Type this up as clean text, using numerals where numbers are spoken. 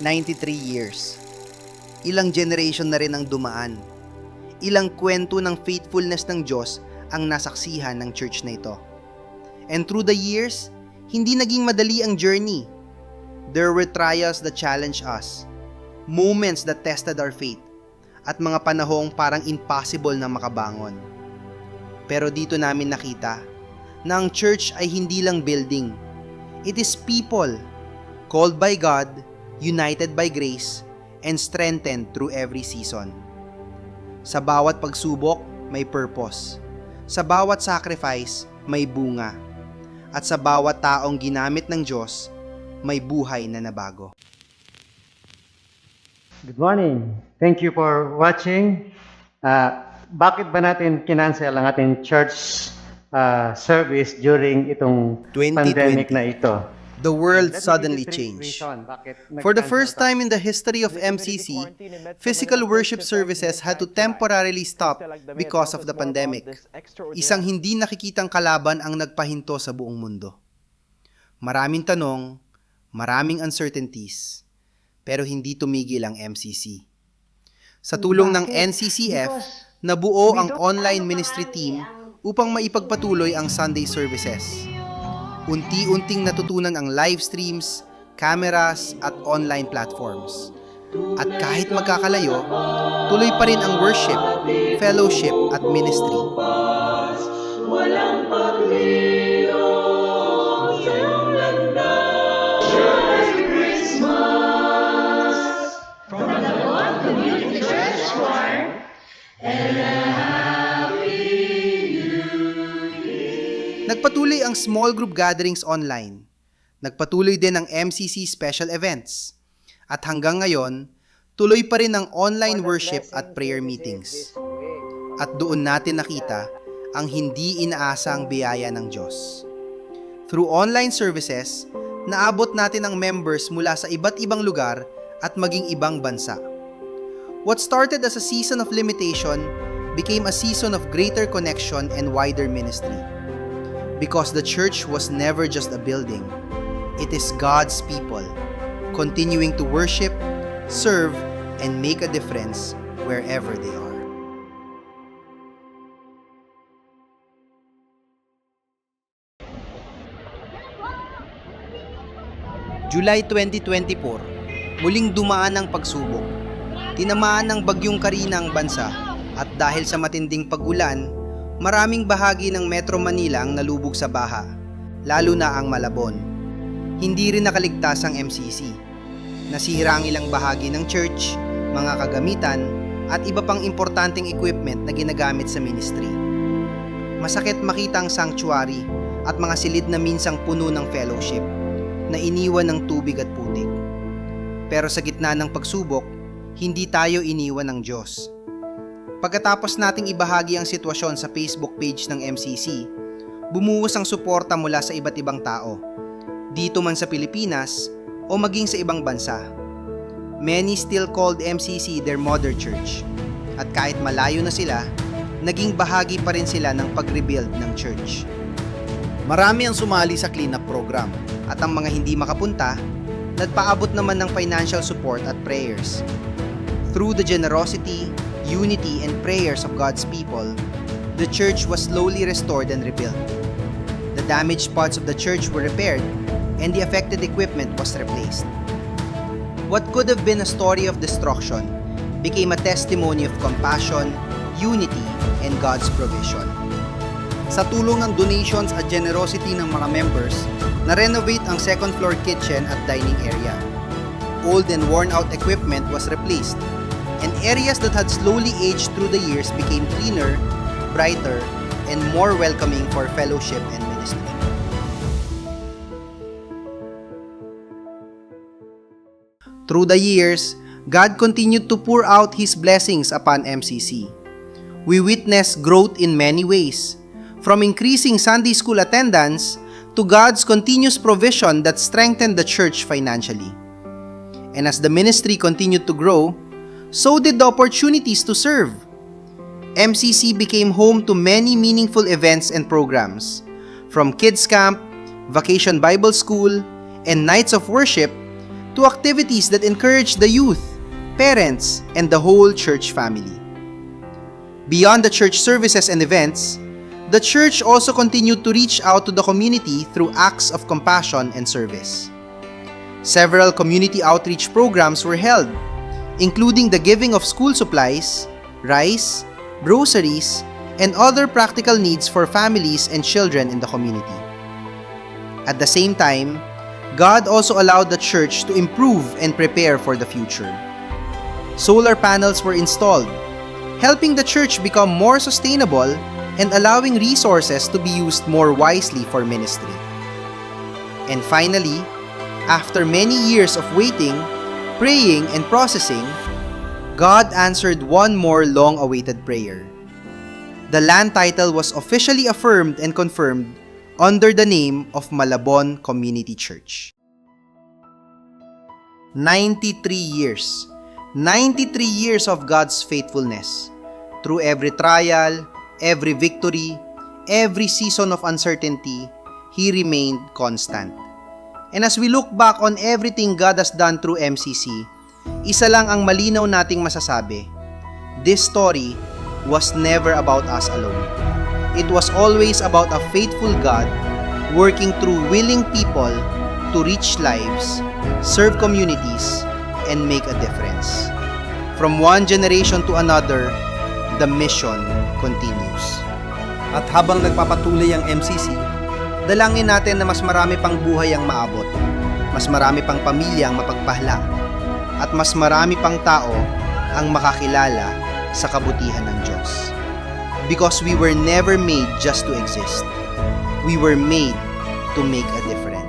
93 years. Ilang generation na rin ang dumaan. Ilang kwento ng faithfulness ng Diyos ang nasaksihan ng church na ito. And through the years, hindi naging madali ang journey. There were trials that challenged us, moments that tested our faith, at mga panahong parang impossible na makabangon. Pero dito namin nakita na ang church ay hindi lang building. It is people, called by God, united by grace, and strengthened through every season. Sa bawat pagsubok, may purpose. Sa bawat sacrifice, may bunga. At sa bawat taong ginamit ng Diyos, may buhay na nabago. Good morning. Thank you for watching. Bakit ba natin kinancel ang ating church service during itong 2020. pandemic na ito? The world Let me suddenly give you three changed. reasons bakit For the nag-cancel first tayo. time in the history of MCC, physical worship services had to temporarily stop because of the pandemic. Isang hindi nakikitang kalaban ang nagpahinto sa buong mundo. Maraming tanong, maraming uncertainties, pero hindi tumigil ang MCC. Sa tulong ng NCCF, nabuo ang online ministry team upang maipagpatuloy ang Sunday services. Unti-unting natutunan ang live streams, cameras, at online platforms. At kahit magkakalayo, tuloy pa rin ang worship, fellowship, at ministry. Nagpatuloy ang small group gatherings online. Nagpatuloy din ang MCC special events. At hanggang ngayon, tuloy pa rin ang online worship at prayer meetings. At doon natin nakita ang hindi inaasang biyaya ng Diyos. Through online services, naabot natin ang members mula sa iba't ibang lugar at maging ibang bansa. What started as a season of limitation became a season of greater connection and wider ministry. Because the church was never just a building, it is God's people, continuing to worship, serve, and make a difference wherever they are. July 2024, muling dumaan ang pagsubok. Tinamaan ng bagyong Karina ang bansa at dahil sa matinding pag-ulan, maraming bahagi ng Metro Manila ang nalubog sa baha, lalo na ang Malabon. Hindi rin nakaligtas ang MCC. Nasira ang ilang bahagi ng church, mga kagamitan, at iba pang importanteng equipment na ginagamit sa ministry. Masakit makita ang sanctuary at mga silid na minsang puno ng fellowship na iniwan ng tubig at putik. Pero sa gitna ng pagsubok, hindi tayo iniwan ng Diyos. Pagkatapos nating ibahagi ang sitwasyon sa Facebook page ng MCC, bumuhos ang suporta mula sa iba't ibang tao, dito man sa Pilipinas o maging sa ibang bansa. Many still called MCC their mother church, at kahit malayo na sila, naging bahagi pa rin sila ng pag-rebuild ng church. Marami ang sumali sa cleanup program, at ang mga hindi makapunta, nagpaabot naman ng financial support at prayers. Through the generosity, unity, and prayers of God's people, the church was slowly restored and rebuilt. The damaged parts of the church were repaired, and the affected equipment was replaced. What could have been a story of destruction became a testimony of compassion, unity, and God's provision. Sa tulong ng donations at generosity ng mga members, na-renovate ang second floor kitchen at dining area. Old and worn-out equipment was replaced, and areas that had slowly aged through the years became cleaner, brighter, and more welcoming for fellowship and ministry. Through the years, God continued to pour out His blessings upon MCC. We witnessed growth in many ways, from increasing Sunday school attendance to God's continuous provision that strengthened the church financially. And as the ministry continued to grow, so did the opportunities to serve. MCC became home to many meaningful events and programs, from kids camp, vacation Bible school, and nights of worship to activities that encourage the youth, parents, and the whole church family. Beyond the church services and events, the church also continued to reach out to the community through acts of compassion and service. Several community outreach programs were held, including the giving of school supplies, rice, groceries, and other practical needs for families and children in the community. At the same time, God also allowed the church to improve and prepare for the future. Solar panels were installed, helping the church become more sustainable and allowing resources to be used more wisely for ministry. And finally, after many years of waiting, praying, and processing, God answered one more long-awaited prayer. The land title was officially affirmed and confirmed under the name of Malabon Community Church. 93 years. 93 years of God's faithfulness. Through every trial, every victory, every season of uncertainty, He remained constant. And as we look back on everything God has done through MCC, isa lang ang malinaw nating masasabi. This story was never about us alone. It was always about a faithful God working through willing people to reach lives, serve communities, and make a difference. From one generation to another, the mission continues. At habang nagpapatuloy ang MCC, dalangin natin na mas marami pang buhay ang maabot, mas marami pang pamilya ang mapagpahla, at mas marami pang tao ang makakilala sa kabutihan ng Diyos. Because we were never made just to exist. We were made to make a difference.